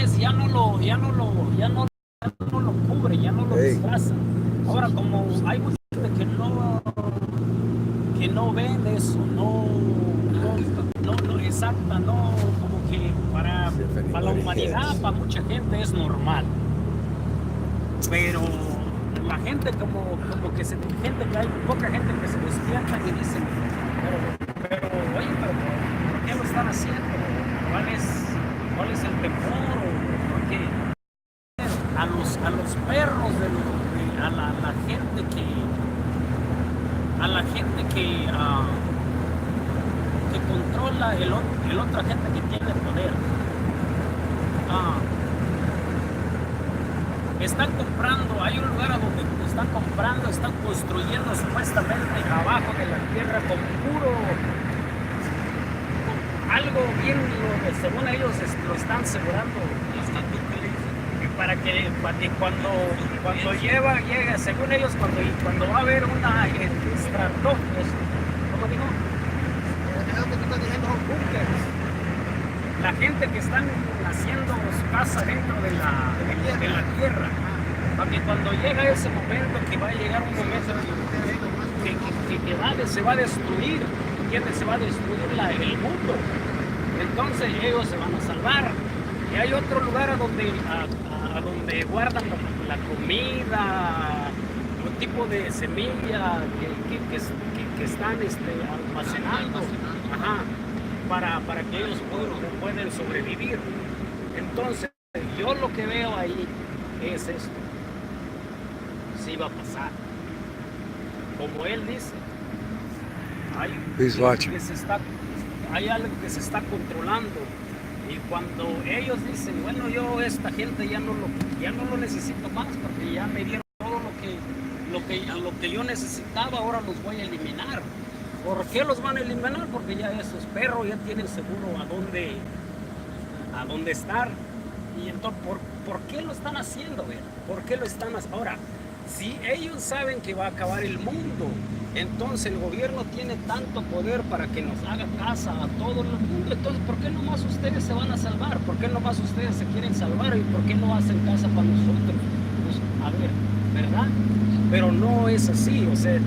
es, ya no lo cubre, ya no lo disfraza. Ahora, como hay mucha gente que no ven eso, no, exacta, no, como que para la humanidad, para mucha gente es normal. Pero la gente como que gente que hay poca gente que se despierta y dicen, oye, pero ¿por qué lo están haciendo? ¿Cuál es el temor? ¿Por qué? A los perros a la gente que controla el otra gente que tiene poder. Están comprando, hay un lugar donde están construyendo supuestamente abajo de la tierra con algo bien, según ellos lo están asegurando, para que cuando llega, según ellos, cuando va a haber una ¿cómo digo? La gente que están haciendo su casa dentro de la tierra, para que cuando llega ese momento, que va a llegar un momento que se va a destruir, ¿entiendes? Se va a destruir el mundo. Entonces ellos se van a salvar. Y hay otro lugar a donde guardan la comida, un tipo de semilla que están almacenando. Ajá. Para que ellos puedan sobrevivir. Entonces, yo lo que veo ahí es esto. Sí va a pasar. Como él dice, hay algo que se está controlando. Y cuando ellos dicen, bueno, yo esta gente ya no lo necesito más, porque ya me dieron todo lo que yo necesitaba, ahora los voy a eliminar. ¿Por qué los van a eliminar? Porque ya esos perros ya tienen seguro a dónde estar. Y entonces, ¿por qué lo están haciendo? ¿Por qué lo están haciendo? Ahora, si ellos saben que va a acabar el mundo, entonces el gobierno tiene tanto poder para que nos haga casa a todo el mundo. Entonces, ¿por qué nomás ustedes se van a salvar? ¿Por qué nomás ustedes se quieren salvar? ¿Y por qué no hacen casa para nosotros? Pues, a ver, ¿verdad? Pero no es así, o sea,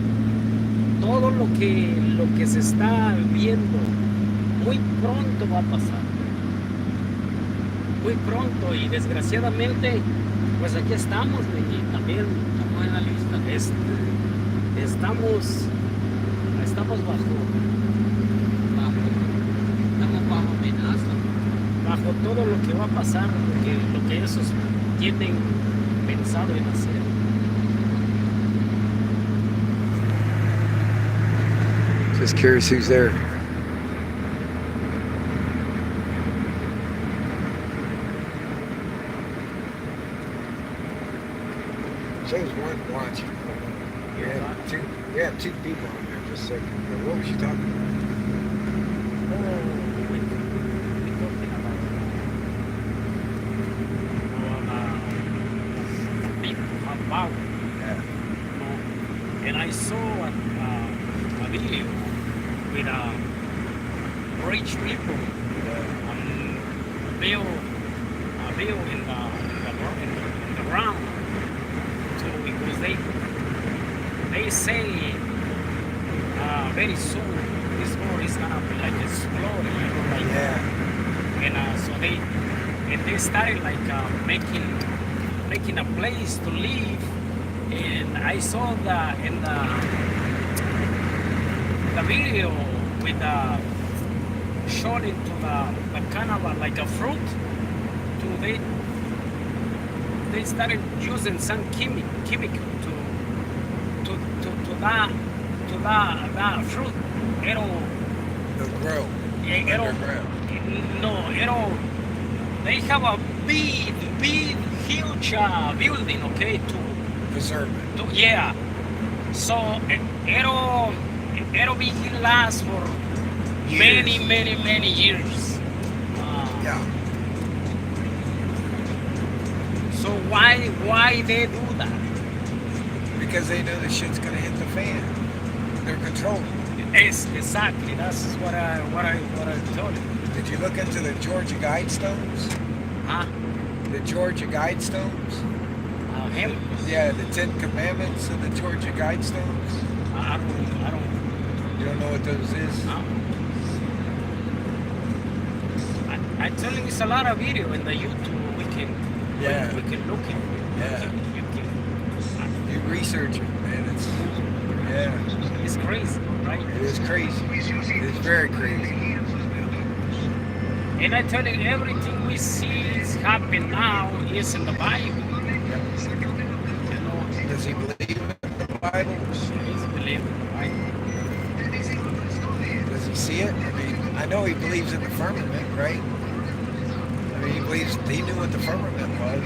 todo lo que se está viendo muy pronto va a pasar, muy pronto, y desgraciadamente pues aquí estamos, y también estamos en la lista, estamos bajo amenaza, bajo todo lo que va a pasar, lo que esos tienen pensado en hacer. Just curious who's there. There's one watching. We have two people on there just a second. What was you talking about? Yeah. And I saw a video with rich people build in the ground. So because they say very soon this war is gonna be like explode, and so they started like making a place to live. And I saw in the video with shot into the kind of like a fruit. They started using some chemical to that fruit. It'll grow. They have a big, huge building, okay, to preserve it. Yeah. So it'll be last for years. many years. Yeah. So why they do that? Because they know the shit's gonna hit the fan. They're controlling. Exactly. That's what I told you. Did you look into the Georgia Guidestones? Huh? the Georgia Guidestones? Him? Yeah, the Ten Commandments of the Georgia Guidestones. I don't. You don't know what those is? No. I tell you, it's a lot of video in the YouTube. We can look at. Yeah. You can. You research it, man. It's crazy, right? It is crazy. It is very crazy. And I tell you, everything we see is happening now is in the Bible. You know, Does he believe in the Bible? he's believing, right? Does he see it? I mean, I know he believes in the firmament, right? I mean, he knew what the firmament was.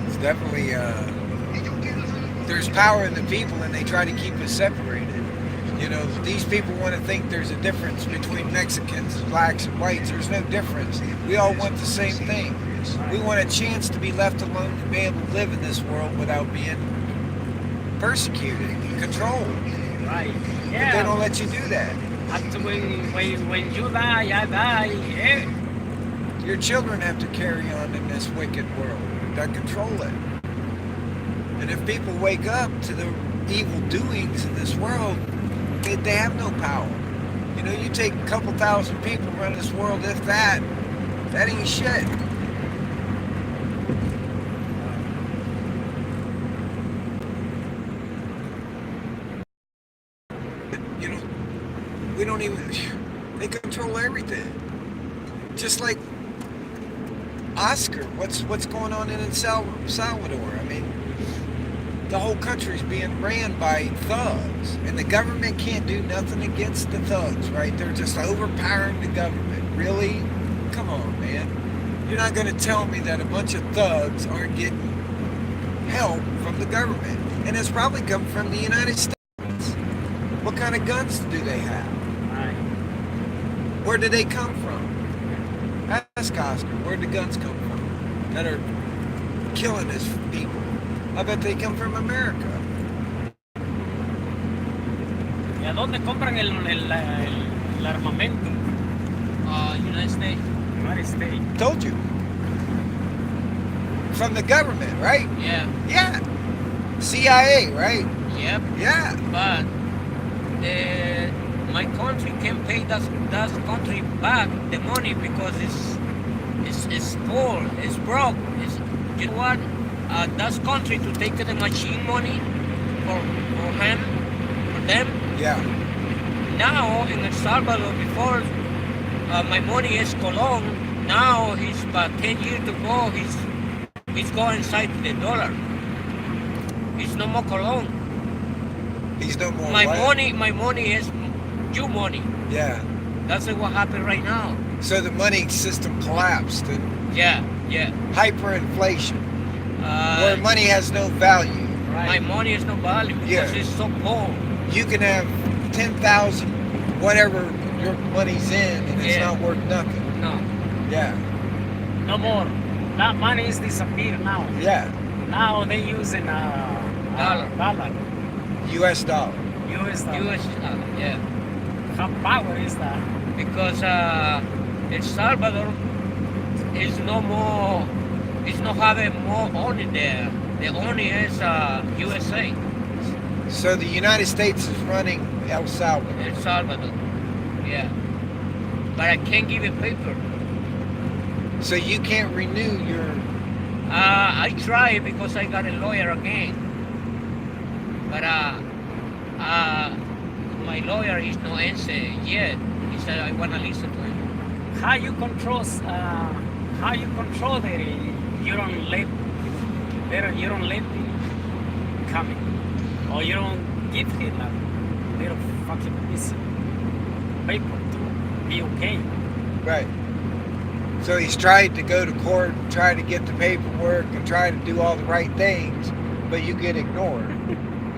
It's definitely, there's power in the people and they try to keep us separated. You know, these people want to think there's a difference between Mexicans and blacks and whites. There's no difference. We all want the same thing. We want a chance to be left alone to be able to live in this world without being persecuted, controlled. Right. But Yeah. they don't let you do that. After when you die, I die. Yeah. Your children have to carry on in this wicked world that control it. And if people wake up to the evil doings in this world, they have no power. You know, you take a couple thousand people around this world, if that ain't shit. You know, we don't even, they control everything. Just like Oscar, what's going on in El Salvador? I mean, the whole country's being ran by thugs, and the government can't do nothing against the thugs, right? They're just overpowering the government. Really? Come on, man. You're not going to tell me that a bunch of thugs aren't getting help from the government, and it's probably come from the United States. What kind of guns do they have? Right. Where do they come from? Ask Oscar, where'd the guns come from that are killing his people? I bet they come from America. ¿Y a dónde compran el armamento? United States. United States. Told you. From the government, right? Yeah. Yeah. CIA, right? Yep. Yeah. But my country can pay that country back the money because it's poor, it's broke. You know what? That country to take the machine money for them. Yeah. Now in El Salvador, before my money is Colon. Now he's about 10 years to go. He's going inside the dollar. It's no more Colon. He's no more My what? money is your money. Yeah. That's what happened right now. So the money system collapsed and Yeah. hyperinflation, where money has no value. My money is no value because Yeah. it's so poor. You can have 10,000, whatever your money's in, and it's Yeah. not worth nothing. No. Yeah. No more. That money is disappeared now. Yeah. Now they using dollar. U.S. dollar. US dollar. US, yeah. How power is that? Because El Salvador is no more. It's not having more money there. The only is USA. So the United States is running El Salvador. El Salvador. Yeah. But I can't give a paper. So you can't renew your. I tried because I got a lawyer again. But my lawyer is no answer yet. He said I wanna listen to him. How you control that you don't let him come in, or you don't give him a little fucking piece of paper to be okay. Right. So he's tried to go to court, try to get the paperwork, and try to do all the right things, but you get ignored.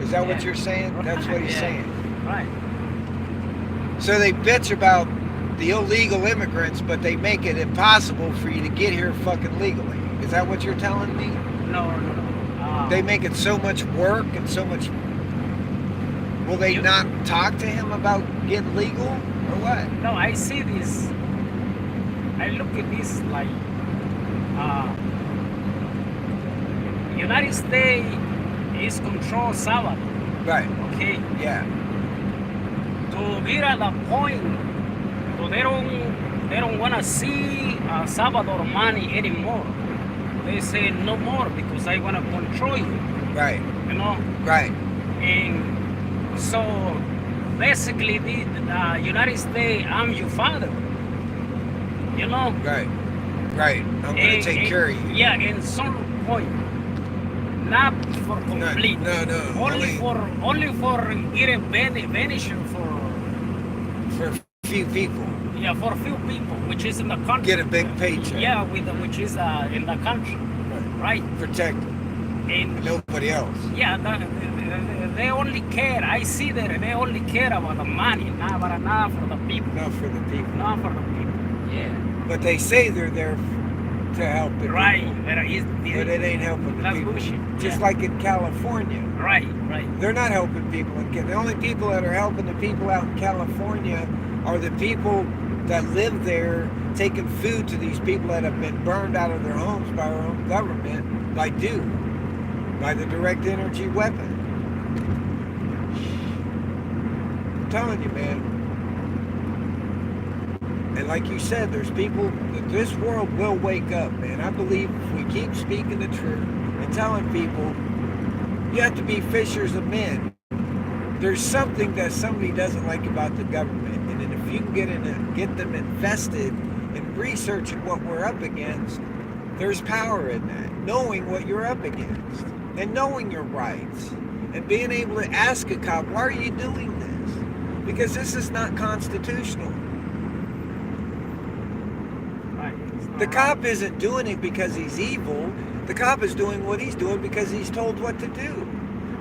Is that what Yeah. you're saying? That's what he's Yeah. saying. Right. So they bitch about the illegal immigrants, but they make it impossible for you to get here fucking legally. Is that what you're telling me? No. They make it so much work and so much. Will they You- not talk to him about getting legal or what? No, I see this. I look at this like United States is control Salvador. Right. Okay. Yeah. To get at the point, so they don't want to see Salvador money anymore. They say no more because I want to control you. Right. You know. Right. And so basically, the United States, I'm your father. You know. Right. Right. I'm gonna take care of you. Yeah, in some point, not for complete. No. Only for getting benefit for few people. Yeah, for few people, which is in the country. Get a big paycheck. Yeah, which is in the country, right? Protect And nobody else. yeah, they only care. I see that they only care about the money, not for the people. Not for the people. Not for the people. Yeah. But they say they're there to help the Right. people. But But it ain't helping the That's people. bullshit. Just Yeah. like in California. Right. They're not helping people. The only people that are helping the people out in California are the people that live there, taking food to these people that have been burned out of their homes by our own government, by the direct energy weapon. I'm telling you, man. And like you said, there's people, this world will wake up, man. I believe if we keep speaking the truth and telling people, you have to be fishers of men. There's something that somebody doesn't like about the government. And then if you can get them invested in researching what we're up against, there's power in that. Knowing what you're up against and knowing your rights and being able to ask a cop, why are you doing this? Because this is not constitutional. The cop isn't doing it because he's evil. The cop is doing what he's doing because he's told what to do.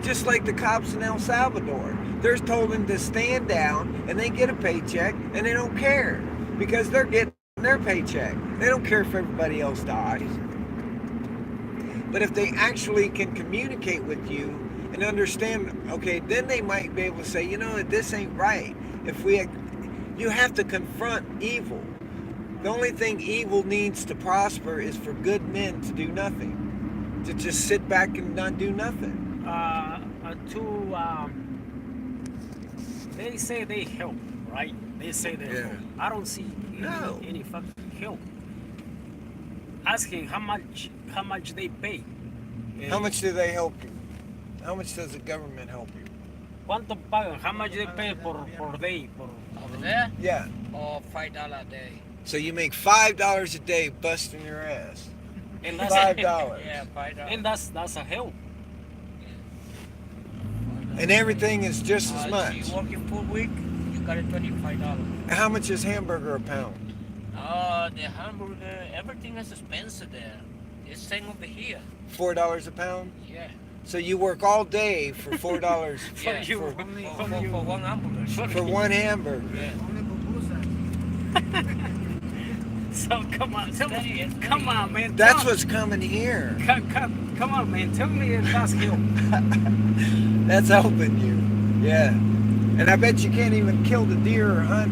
Just like the cops in El Salvador. They're told them to stand down and they get a paycheck and they don't care because they're getting their paycheck. They don't care if everybody else dies. But if they actually can communicate with you and understand, okay, then they might be able to say, you know, this ain't right. You have to confront evil. The only thing evil needs to prosper is for good men to do nothing. To just sit back and not do nothing. They say they help, right? They say they help. I don't see any fucking help. Asking how much they pay. How much do they help you? How much does the government help you? ¿Cuánto pagan? How much they pay por day? Over there? Yeah. Or $5 a day. So you make $5 a day busting your ass. And that's $5. Yeah, $5. And that's a help. And everything is just as much. If you working full week, you got a $25. How much is hamburger a pound? The hamburger, everything is expensive there. It's same over here. $4 a pound? Yeah. So you work all day for $4 Yeah, you. for one hamburger. for one hamburger. Yeah. So come on, come on, man. That's what's coming here. Come on, man. Tell me if that's help. That's helping you. Yeah. And I bet you can't even kill the deer or hunt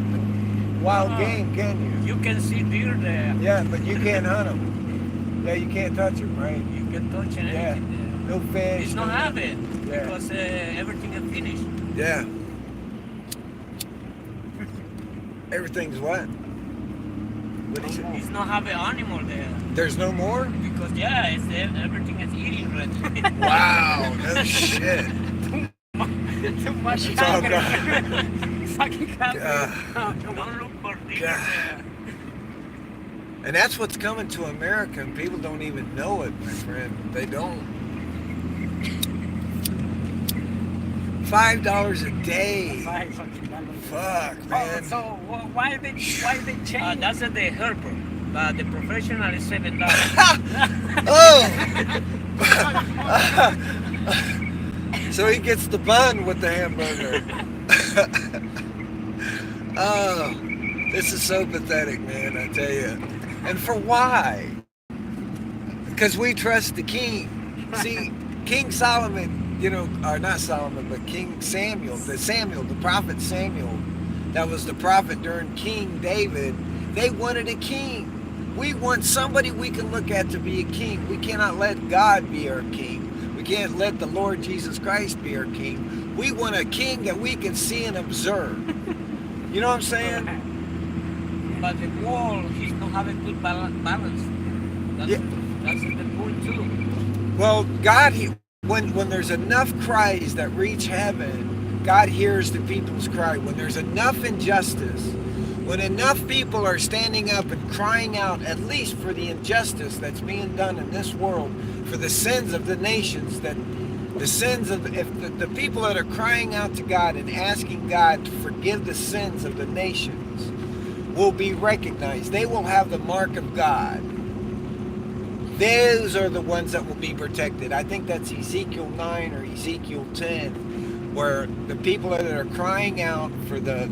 wild game, can you? You can see deer there. Yeah, but you can't hunt them. Yeah, you can't touch them, right? You can touch anything Yeah. there. No fish. It's not happen Yeah. because everything is finished. Yeah. Everything's what? What is it? It's not have an animal there There's no more? because everything is eating already. Wow, no shit. Too much It's all hunger. Fucking hunger. Don't look for deer God. there. And that's what's coming to America, and people don't even know it, my friend. They don't. $5 a day. Five fucking dollars. Fuck, man. So why they change? That's the helper. The professional is $7. Oh! So he gets the bun with the hamburger. Oh, this is so pathetic, man, I tell you. And for why? Because we trust the king. See, King Solomon, or not Solomon, but King Samuel, the prophet Samuel, that was the prophet during King David. They wanted a king. We want somebody we can look at to be a king. We cannot let God be our king. We can't let the Lord Jesus Christ be our king. We want a king that we can see and observe. You know what I'm saying? But the world, he's not having good balance. That's the point too. Well, God, when there's enough cries that reach heaven, God hears the people's cry. When there's enough injustice, when enough people are standing up and crying out, at least for the injustice that's being done in this world, for the sins of the nations, that the sins of, if the people that are crying out to God and asking God to forgive the sins of the nations will be recognized. They will have the mark of God. Those are the ones that will be protected. I think that's Ezekiel 9 or Ezekiel 10, where the people that are crying out for the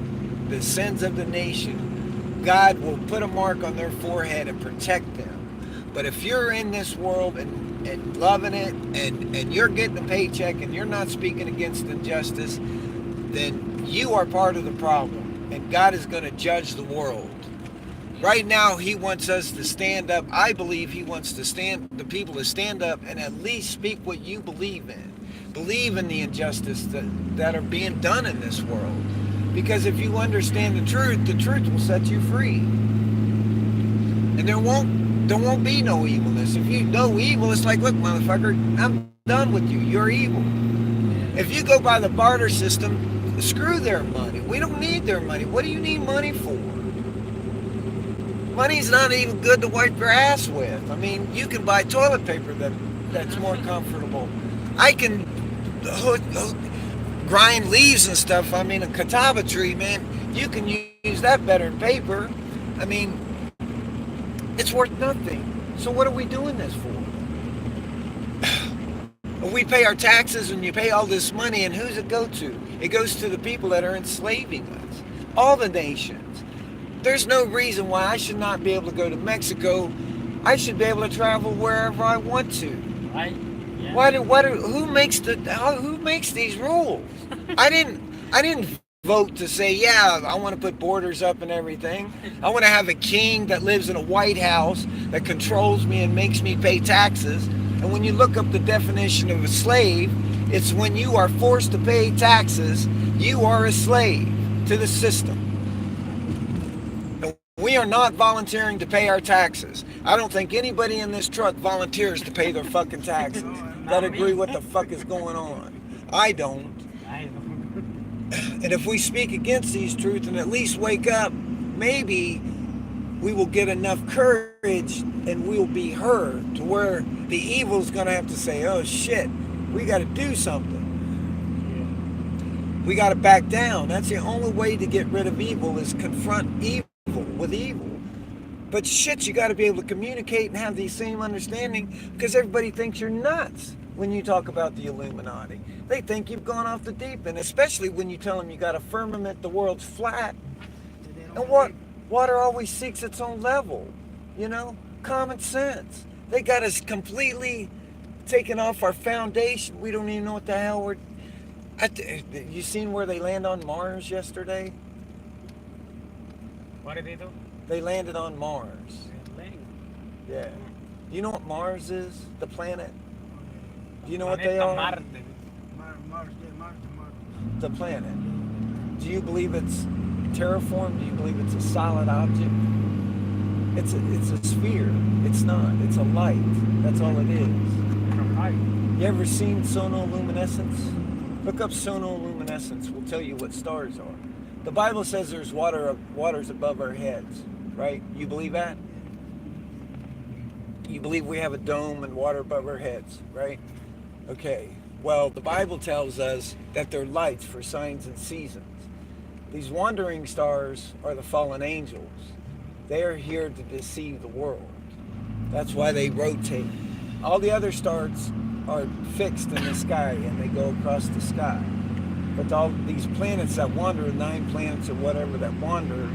sins of the nation, God will put a mark on their forehead and protect them. But if you're in this world and loving it, and you're getting a paycheck and you're not speaking against injustice, then you are part of the problem, and God is going to judge the world. Right now, he wants us to stand up. I believe he wants the people to stand up and at least speak what you believe in. Believe in the injustice that are being done in this world. Because if you understand the truth will set you free. And there won't be no evilness. If you know evil, it's like, look, motherfucker, I'm done with you. You're evil. If you go by the barter system, screw their money. We don't need their money. What do you need money for? Money's not even good to wipe your ass with. I mean, you can buy toilet paper that's more comfortable. I can grind leaves and stuff. I mean, a catawba tree, man, you can use that better than paper. I mean, it's worth nothing. So what are we doing this for? We pay our taxes and you pay all this money, and who's it go to? It goes to the people that are enslaving us. All the nations. There's no reason why I should not be able to go to Mexico. I should be able to travel wherever I want to. Right? Yeah. Who makes these rules? I didn't vote to say, yeah, I want to put borders up and everything. I want to have a king that lives in a White House that controls me and makes me pay taxes. And when you look up the definition of a slave, it's when you are forced to pay taxes, you are a slave to the system. We are not volunteering to pay our taxes. I don't think anybody in this truck volunteers to pay their fucking taxes that agree what the fuck is going on. I don't. And if we speak against these truths and at least wake up, maybe we will get enough courage and we'll be heard to where the evil's going to have to say, oh shit, we got to do something. We got to back down. That's the only way to get rid of evil, is confront evil with evil. But shit, you got to be able to communicate and have the same understanding, because everybody thinks you're nuts when you talk about the Illuminati. They think you've gone off the deep end, especially when you tell them you got a firmament, the world's flat. And water always seeks its own level, you know? Common sense. They got us completely taken off our foundation. We don't even know what the hell we're... You seen where they land on Mars yesterday? What did they do? They landed on Mars. Yeah. Do you know what Mars is? The planet? Do you know what they are? Marte. The planet. Do you believe it's terraformed? Do you believe it's a solid object? It's a sphere. It's not. It's a light. That's all it is. You ever seen sonoluminescence? Look up sonoluminescence. We'll tell you what stars are. The Bible says there's waters above our heads, right? You believe that? You believe we have a dome and water above our heads, right? Okay. Well, the Bible tells us that they're lights for signs and seasons. These wandering stars are the fallen angels. They are here to deceive the world. That's why they rotate. All the other stars are fixed in the sky and they go across the sky. But all these planets that wander, 9 planets or whatever that wander,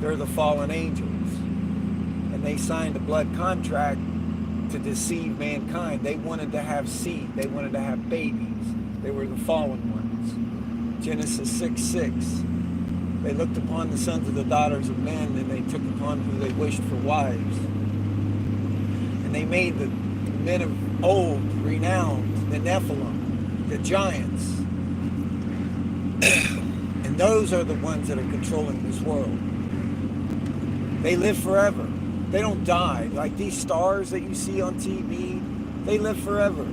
they're the fallen angels. And they signed a blood contract to deceive mankind. They wanted to have seed. They wanted to have babies. They were the fallen ones. Genesis 6:6. They looked upon the sons of the daughters of men, and they took upon who they wished for wives. And they made the men of old renowned, the Nephilim, the giants. And those are the ones that are controlling this world. They live forever. They don't die. Like these stars that you see on TV, they live forever.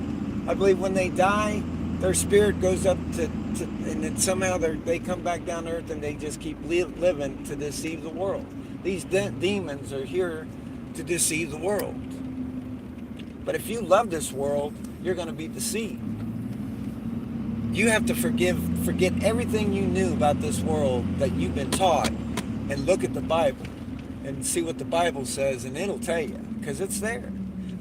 I believe when they die, their spirit goes up to and then somehow they come back down to earth, and they just keep living to deceive the world. These demons are here to deceive the world. But if you love this world, you're going to be deceived. You have to forget everything you knew about this world that you've been taught, and look at the Bible and see what the Bible says, and it'll tell you, because it's there.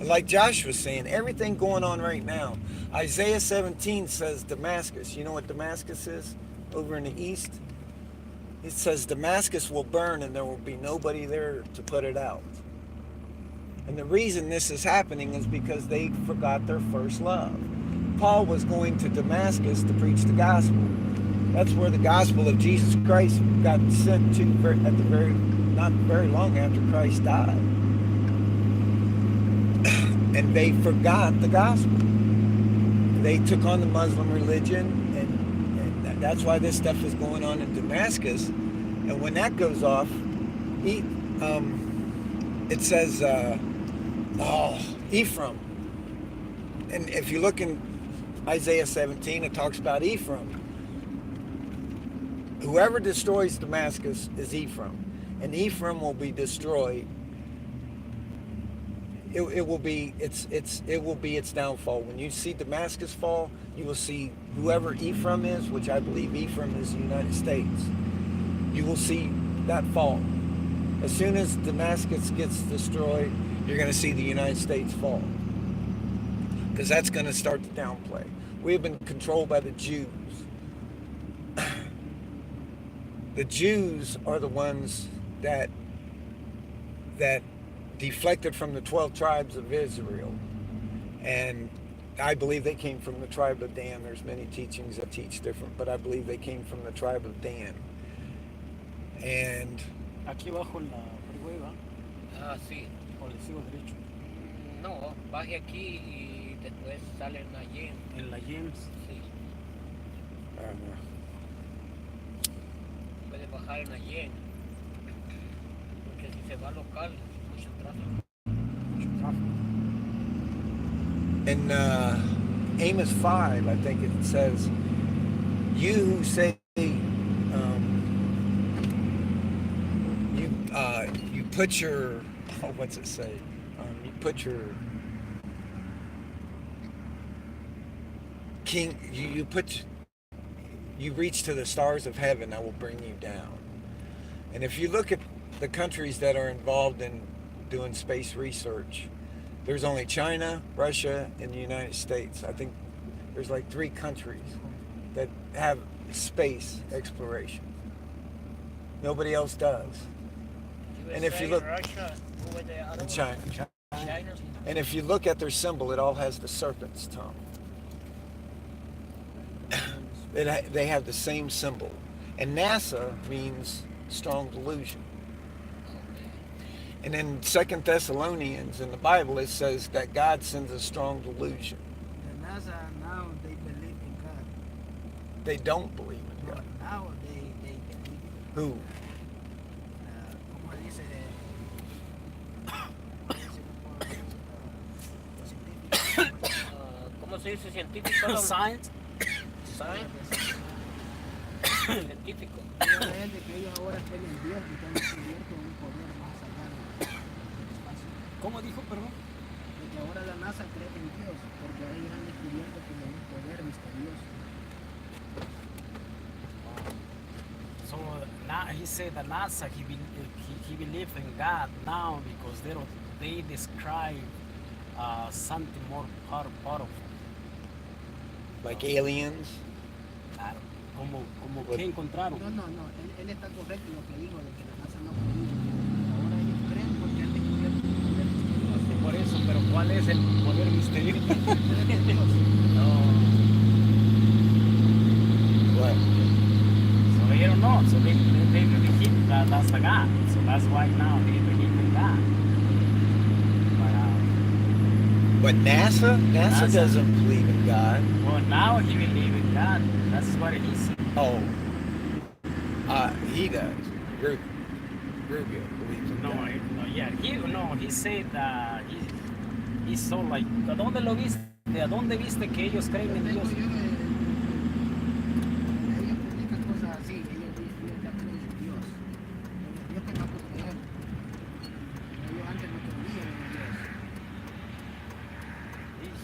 Like Josh was saying, everything going on right now. Isaiah 17 says Damascus. You know what Damascus is? Over in the east. It says Damascus will burn, and there will be nobody there to put it out. And the reason this is happening is because they forgot their first love. Paul was going to Damascus to preach the gospel. That's where the gospel of Jesus Christ got sent to not very long after Christ died. And they forgot the gospel. They took on the Muslim religion, and that's why this stuff is going on in Damascus. And when that goes off, it says, Ephraim. And if you look in Isaiah 17, it talks about Ephraim. Whoever destroys Damascus is Ephraim, and Ephraim will be destroyed. It will be its downfall. When you see Damascus fall, you will see whoever Ephraim is, which I believe Ephraim is the United States. You will see that fall. As soon as Damascus gets destroyed, you're going to see the United States fall, because that's going to start the downplay. We have been controlled by the Jews. The Jews are the ones that deflected from the 12 tribes of Israel, and I believe they came from the tribe of Dan. There's many teachings that teach different, but I believe they came from the tribe of Dan. And Aquí abajo en la freeway, ¿va? Ah, sí. O le sigo derecho. No, baje aquí y después sale en la James. En la James. Sí. Puede bajar en la James. Porque si se va local, mucho tráfico. in Amos 5, I think it says, you who say you put your, what's it say? You put your king, you reach to the stars of heaven, I will bring you down. And if you look at the countries that are involved in doing space research, there's only China, Russia, and the United States. I think there's like 3 countries that have space exploration. Nobody else does. And if you look, Russia, who were the other in ones? China, China. and if you look at their symbol, it all has the serpent's tongue. They have the same symbol. And NASA means strong delusion. And in 2 Thessalonians in the Bible, it says that God sends a strong delusion. The NASA now they believe in God. They don't believe in God. Now they believe. Who? Como dice ¿Cómo se dice científico? Science. Science. Científico. es de que ellos ahora creen en Dios y que han descubierto un poder más allá del espacio. ¿Cómo dijo, perdón? De que ahora la NASA cree en Dios porque ellos han descubierto como un poder misterioso. So now he said that NASA he believe in God now because they describe something more powerful. Like aliens? Claro. Como que encontraron. No, él está correcto en lo que dijo de que la NASA no cree. Ahora ellos creen porque han descubierto un poder misterioso. Por eso, pero ¿cuál es el poder misterioso? El poder de Dios. What? So, ellos don't know. So they believe that that's the God. So that's why now they believe in God. But NASA NASA. doesn't believe in God. Well, now he believes in God. That's what he said. Oh, he does. Rubio believes in No, God. he said that he's so like, ¿a dónde lo viste? ¿A dónde viste que ellos creen en Dios? Ellos publican cosas así, ellos ya creen en Dios. Yo que no puedo creer. Ellos antes no creían en Dios.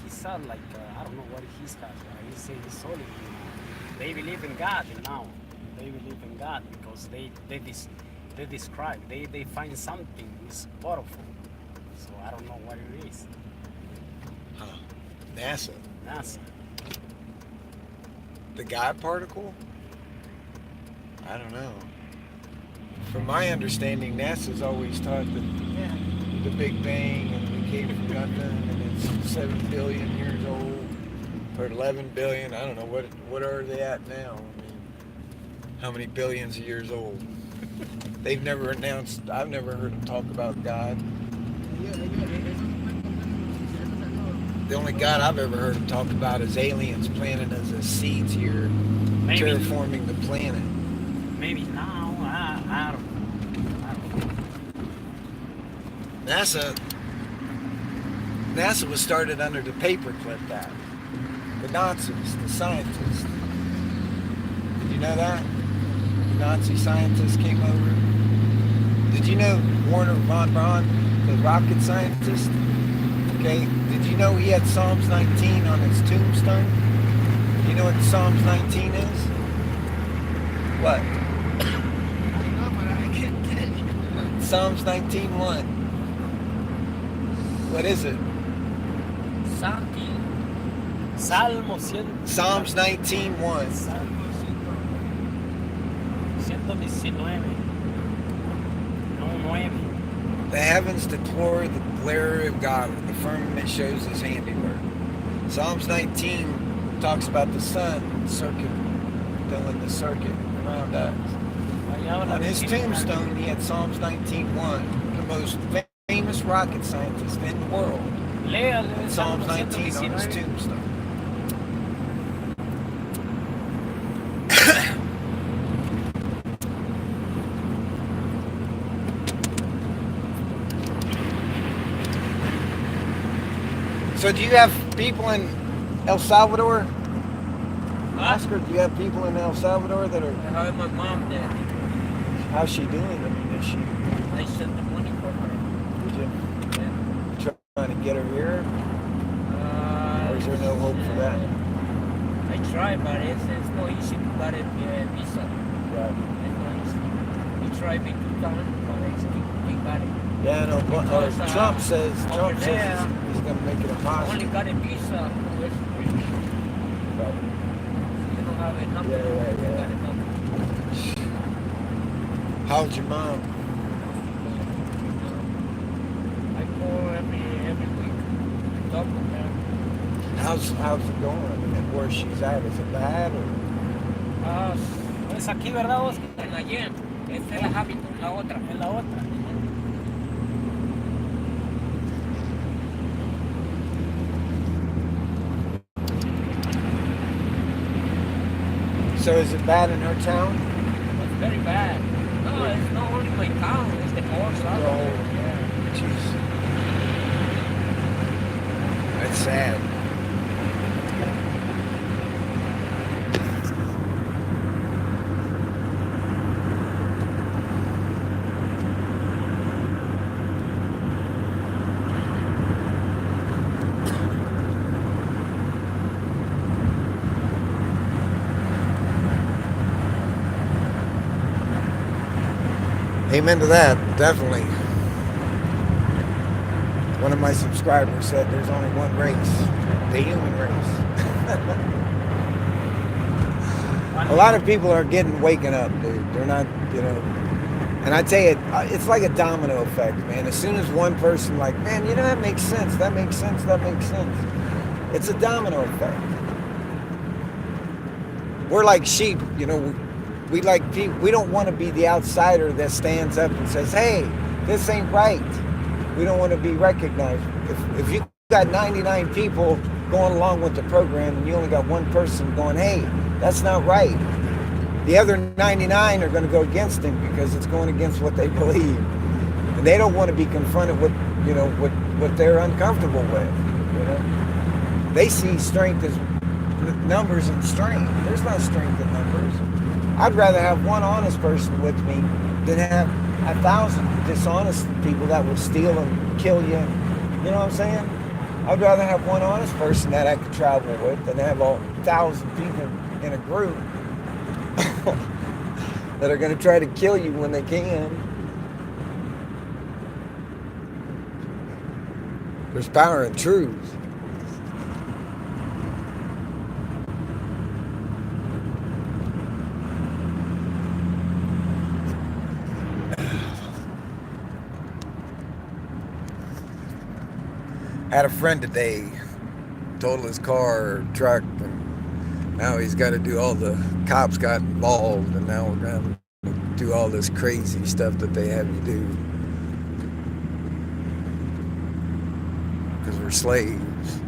He said like, I don't know what he's got. He said he's solid. They believe in God now. They believe in God because they describe, they find something is powerful. So I don't know what it is. Huh. NASA. NASA. The God particle? I don't know. From my understanding, NASA's always taught that the Big Bang and we came from nothing and it's 7 billion years old or 11 billion. I don't know what are they at now. I mean, how many billions of years old? They've never announced. I've never heard them talk about God. The only God I've ever heard them talk about is aliens planting us as seeds here, Maybe. terraforming the planet. Maybe now. I don't know. NASA was started under the Paperclip Act. The Nazis, the scientists. Did you know that? The Nazi scientists came over. Did you know Werner von Braun, the rocket scientist? Okay. Did you know he had Psalms 19 on his tombstone? You know what Psalms 19 is? What? Psalms 19:1. What is it? Something. Salmo 100. Psalms 19:1. Salmo 119. No 9. The heavens deplore the glory of God, and the firmament shows his handiwork. Psalms 19 talks about the sun doing the circuit around us. On his tombstone, he had Psalms 19:1, the most famous rocket scientist in the world. Léale Psalms Salmo 19 on his 119. tombstone. So do you have people in El Salvador? Oscar, do you have people in El Salvador that are... I have my mom there. How's she doing? I mean, is she... I sent the money for her. Did you Yeah. trying to get her here? Or is there no hope for that? I tried, but it's not easy to get a visa. Right. It's not easy. We tried me 2 times, but I still we got it. Yeah, no, but Because, Trump says over there, he's going to make it I impossible. only got a visa for West Virginia. Right. You don't have enough. Yeah. You got enough. How's your mom? I call every week. Talk with her. How's it going? I mean, where she's at, is it bad or? Es aquí, ¿verdad, Oscar? En la Yen. Esta es la Hamilton, la otra. En la otra. So is it bad in her town? It's very bad. No, it's not only my town, it's the whole South. Oh, jeez. That's sad. Amen to that, definitely. One of my subscribers said there's only one race, the human race. A lot of people are waking up, dude. They're not, and I tell you, it's like a domino effect, man. As soon as one person like, man, that makes sense, that makes sense, that makes sense. It's a domino effect. We're like sheep, we don't want to be the outsider that stands up and says, hey, this ain't right. We don't want to be recognized. If you got 99 people going along with the program and you only got one person going, hey, that's not right, the other 99 are going to go against him because it's going against what they believe. And they don't want to be confronted with, what they're uncomfortable with. They see strength as numbers and strength. There's no strength in numbers. I'd rather have one honest person with me than have 1,000 dishonest people that will steal and kill you. You know what I'm saying? I'd rather have one honest person that I could travel with than have 1,000 people in a group that are going to try to kill you when they can. There's power in truth. Had a friend today, totaled his car or truck, and now he's got to do all the cops got involved, and now we're going to do all this crazy stuff that they have you do because we're slaves.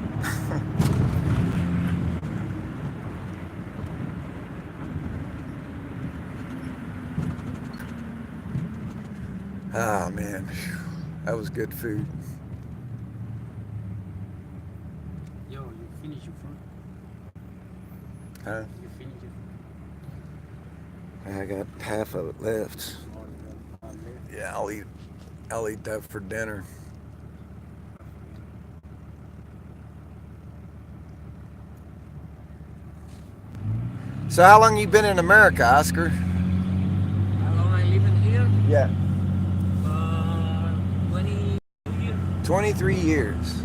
Ah, man, that was good food. Yo, you finish your food? Huh? You finish it? I got half of it left. Yeah, I'll eat that for dinner. So how long you been in America, Oscar? How long I live in here? Yeah. 22 years. 23 years.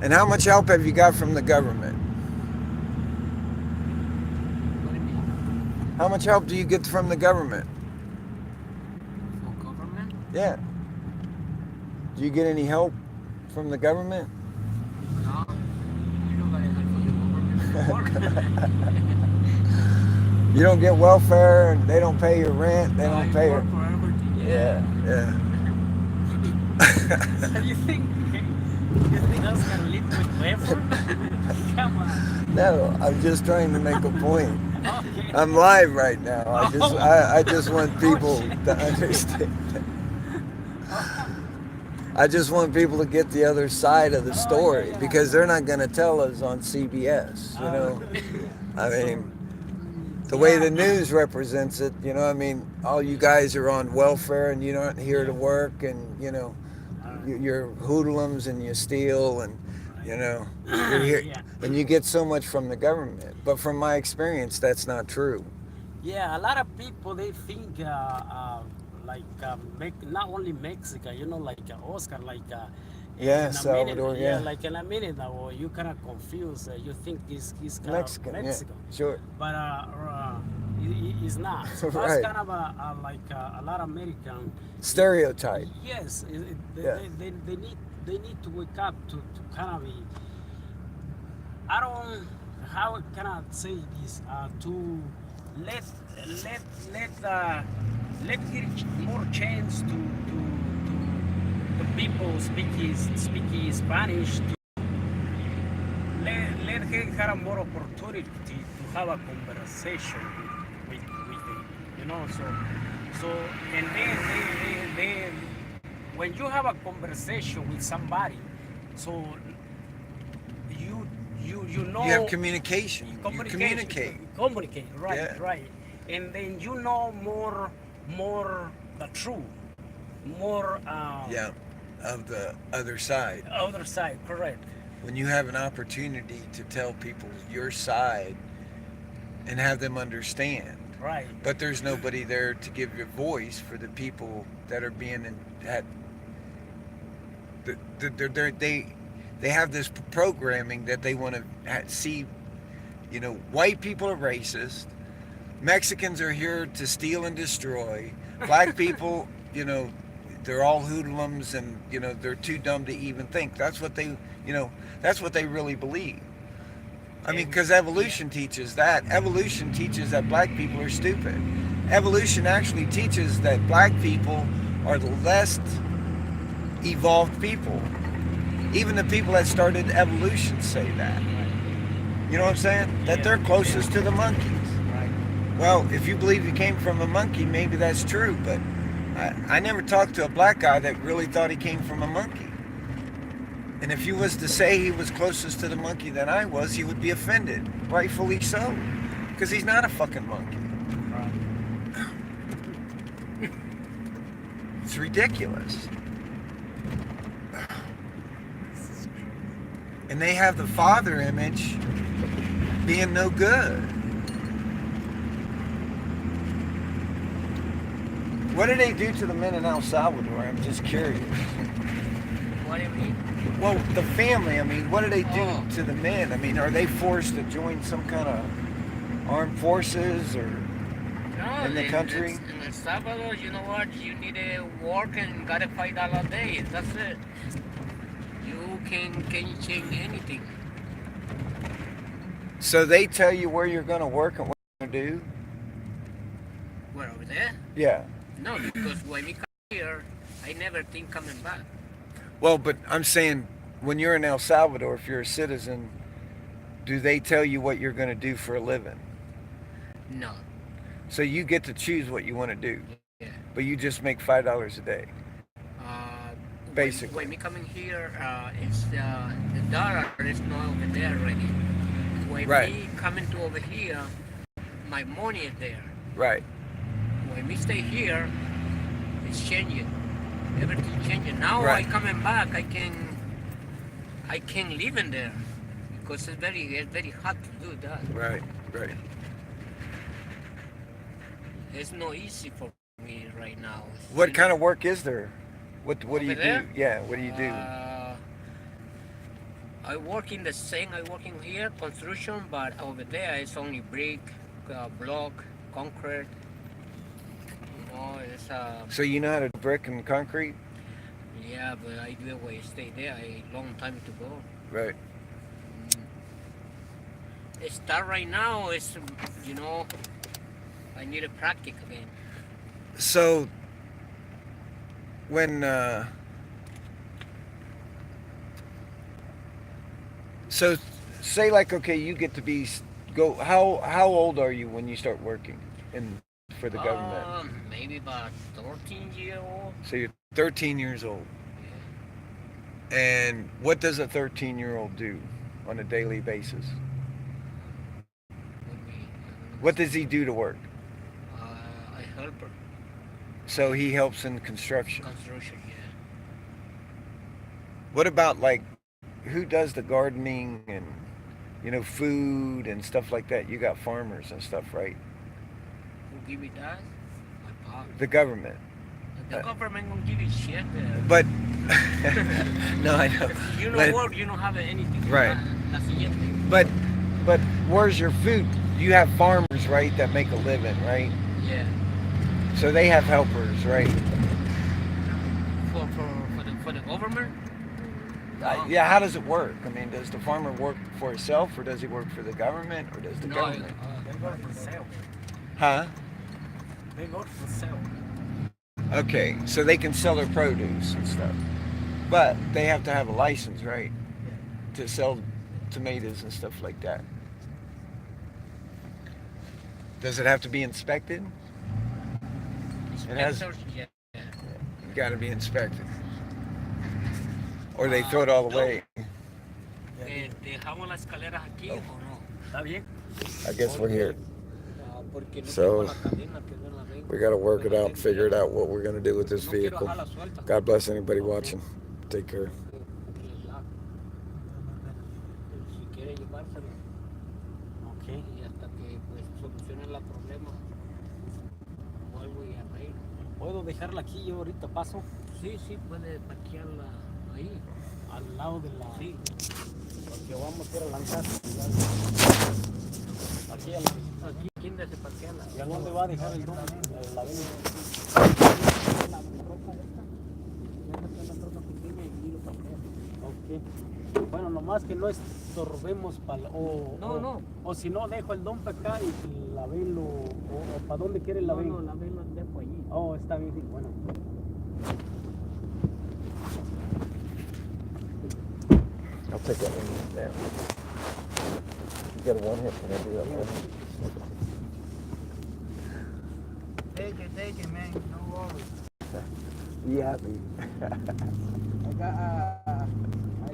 And how much help have you got from the government? What do you mean? How much help do you get from the government? For government? Yeah. Do you get any help from the government? No. You don't got help from the government. You don't get welfare, and they don't pay your rent. They don't pay your. For everything. Yeah. So you think that's gonna lead to effort? Come on. No, I'm just trying to make a point. Okay. I'm live right now. I just want people to understand. I just want people to get the other side of the story because they're not going to tell us on CBS. I mean, the way the news represents it. I mean, all you guys are on welfare and you're not here to work, and you're hoodlums and you steal, and you're here, and you get so much from the government. But from my experience, that's not true. Yeah, a lot of people, they think not only Mexico, like Oscar, Yeah, in a Salvador, minute, yeah. like in a minute now, you kind of confused. You think he's kind Mexican, of Mexico, yeah, sure. but he's not. So that's Right. kind of a lot of American Stereotype. Yes, Yeah. they need to wake up to kind of be. I don't, how can I say this? To let give more chance to the people speaking Spanish. Let him have more opportunity to have a conversation with them. So and then they when you have a conversation with somebody, so you know You have communication. You communicate. Communicate, right, Yeah. right. And then you know more the truth, more Yeah, of the other side. other side, correct. When you have an opportunity to tell people your side and have them understand. Right. But there's nobody there to give your voice for the people that are being they have this programming that they want to see. White people are racist. Mexicans are here to steal and destroy. Black people, they're all hoodlums, and they're too dumb to even think. That's what they really believe. I mean, because evolution teaches that. Evolution teaches that black people are stupid. Evolution actually teaches that black people are the less evolved people. Even the people that started evolution say that. You know what I'm saying? That they're closest to the monkeys. Right. Well, if you believe you came from a monkey, maybe that's true, but I never talked to a black guy that really thought he came from a monkey. And if you was to say he was closest to the monkey than I was, he would be offended. Rightfully so. Because he's not a fucking monkey. It's ridiculous. And they have the father image being no good. What do they do to the men in El Salvador? I'm just curious. What do you mean? Well, the family, I mean, what do they do Oh. to the men? I mean, are they forced to join some kind of armed forces or No, in the country? In El Salvador, you know what? You need to work and gotta $5 a day. That's it. You can change anything. So they tell you where you're going to work and what you're going to do? Where, over there? Yeah. No, because when we come here, I never think coming back. Well, but I'm saying when you're in El Salvador, if you're a citizen, do they tell you what you're going to do for a living? No. So you get to choose what you want to do, Yeah. but you just make $5 a day. Basically. When we coming here, it's the dollar is not over there already. When Right. we coming to over here, my money is there. Right. When we stay here, it's changing. Everything changing. Now Right. I coming back, I can live in there because it's very hard to do that. Right. Right. It's not easy for me right now. What kind of work is there? What do you Over there? do? Yeah, what do you do? I work in the same. I working here construction, but over there it's only brick, block, concrete. You know, it's So you know how to brick and concrete? yeah, but I do when I stay there a long time to go. Right. It start right now. It's you know, I need a practice again. So when so say like okay, you get to be how old are you when you start working for the government? Maybe about 13-year-old. So you're 13 years old. And what does a 13-year-old do on a daily basis? What does he do to work? I help her. So he helps in construction. Construction, yeah. What about like who does the gardening and food and stuff like that? You got farmers and stuff, right? Who give me that? My pop. The government. The government won't give you shit. But no, I know. If you don't But- work, you don't have anything. Right. That's it. But where's your food? You have farmers, right, that make a living, right? Yeah. So they have helpers, right? For the government? Yeah, how does it work? I mean, does the farmer work for himself, or does he work for the government, or does the No, government? They work for sale. Huh? They work for sale. Okay, so they can sell their produce and stuff. But they have to have a license, right? To sell tomatoes and stuff like that. Does it have to be inspected? It has. Yeah. You got to be inspected. Or they throw it all away. ¿Dejamos las escaleras aquí o no? ¿Está bien? I guess we're here. Porque no So, tengo la cadena que no la veo. We got to work it out, figure it out what we're going to do with this No quiero vehicle. dejarla suelta. God bless anybody watching. Take care. Si quiere llevárselo Ok. y hasta que pues solucione el problema vuelvo y arreglo. ¿Puedo dejarla aquí? Yo ahorita paso Sí, puede parquearla ahí. al lado de la... Sí. Porque vamos a ir a lanzar. Aquí a la... Aquí, ¿quién se parquearla? ¿Y a dónde va a dejar el domo? La vena. Ok. Bueno, nomás que no es estorbemos o, No, no. O si no, dejo el dump acá y la velo, o ¿para dónde quiere la velo? No, la velo dejo allí. Oh, está bien, sí, bueno. I'll take that one down. You got a one hit, can I do that one? Take it, man. No worries. Be happy. I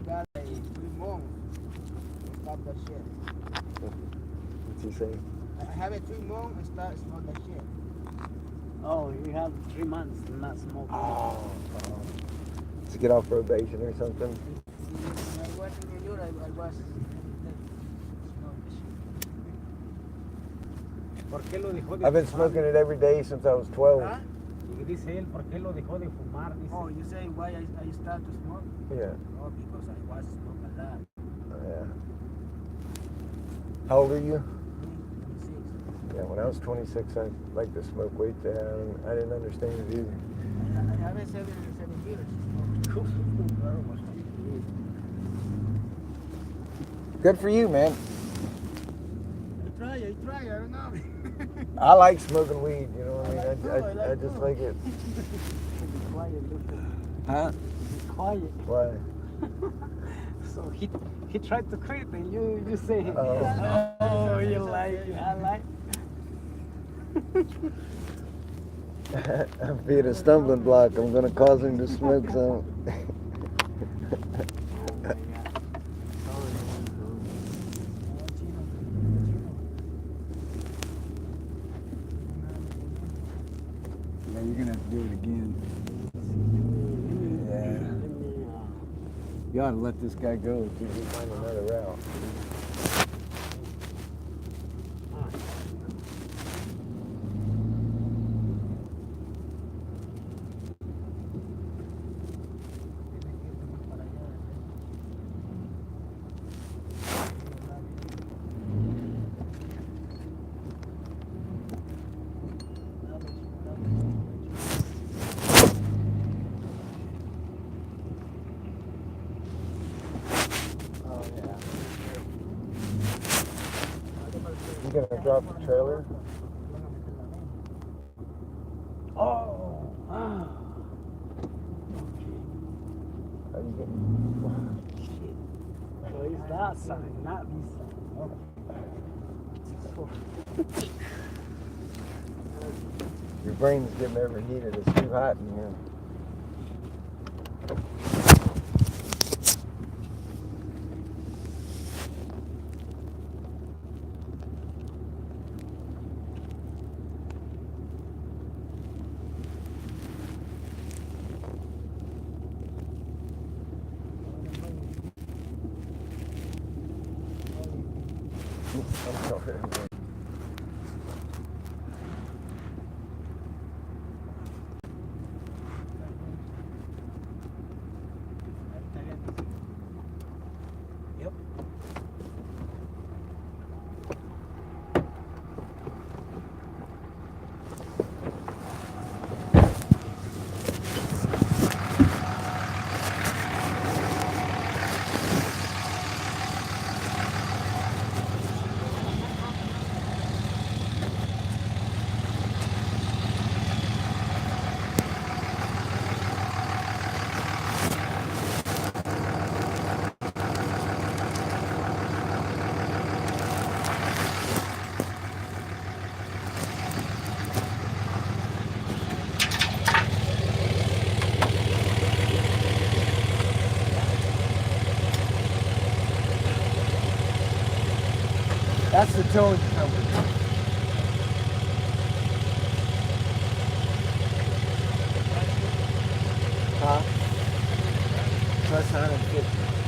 got a 3 months to stop that shit. What's he saying? I have a 3 months to stop that shit. Oh, you have 3 months not smoking. To get off probation or something? When I was in New York, I was ¿Por qué lo dejó de I've been fumar? smoking it every day since I was 12. Huh? Y dice él, ¿por qué lo dejó de fumar? Dice. Oh, you say why I start to smoke? Yeah. Oh, because I was smoking a lot. Yeah. How old are you? 26. Yeah, when I was 26, I liked to smoke way down. I didn't understand it either. I have a 7 years. Good for you, man. I try, I don't know. I like smoking weed, you know what I mean? I like just too. like it. Be quiet, look. Huh? Be quiet. Why? So he tried to quit and you say, Oh. oh, you like it, I like I'm being a stumbling block. I'm gonna cause him to smoke some. Yeah, you're gonna have to do it again. Yeah. You ought to let this guy go until you find another route. Oh, yeah. You gonna drop the trailer? Oh, Are you getting? so it's that side, not this side. Your brain's getting overheated. It's too hot in here. I'm sorry. Yep. That's the towing company. Huh? Plus 150.